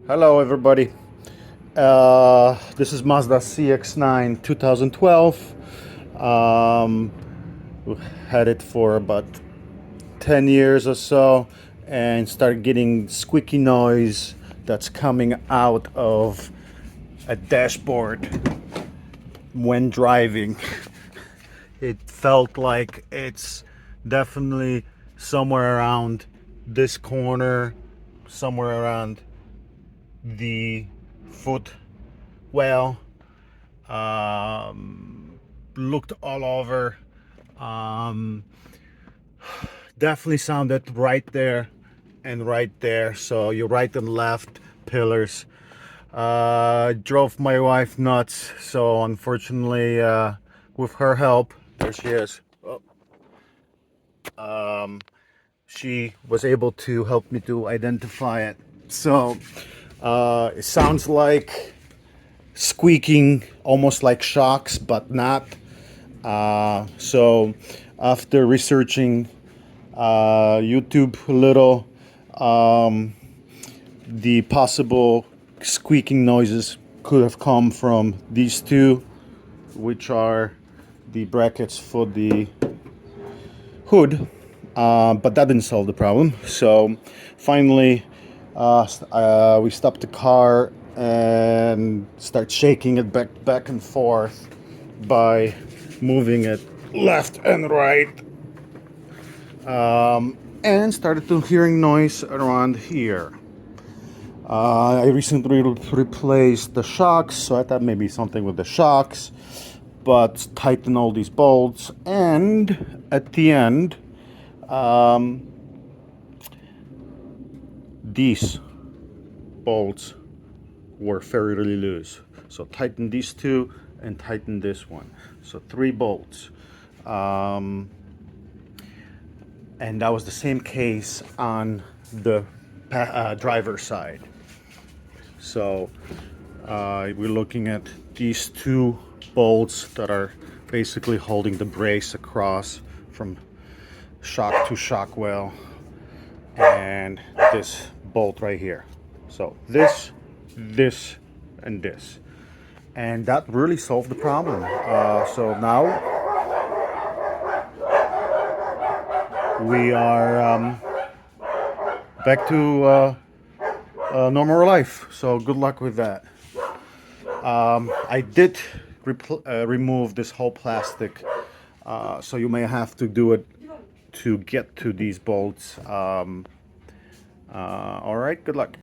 Hello, everybody. This is Mazda CX-9 2012. Um, we had it for about 10 years or so and started getting squeaky noise that's coming out of a dashboard when driving. It felt like it's definitely somewhere around this corner, somewhere around the foot well. Looked all over. um, Definitely sounded right there and right there, so your right and left pillars. Drove my wife nuts, so unfortunately, with her help, there she is. Oh, she was able to help me to identify it. So it sounds like squeaking, almost like shocks, but not. So after researching YouTube a little, the possible squeaking noises could have come from these two, which are the brackets for the hood, but that didn't solve the problem. So finally, we stopped the car and start shaking it back and forth by moving it left and right, and started to hearing noise around here. I recently replaced the shocks, so I thought maybe something with the shocks, but tighten all these bolts, and at the end, um, these bolts were fairly loose. So tighten these two and tighten this one. So 3 bolts. And that was the same case on the driver's side. So we're looking at these 2 bolts that are basically holding the brace across from shock to shock well, and this bolt right here. So this, and this. And that really solved the problem. So now we are back to normal life. So good luck with that. I did remove this whole plastic, so you may have to do it to get to these bolts. All right, good luck.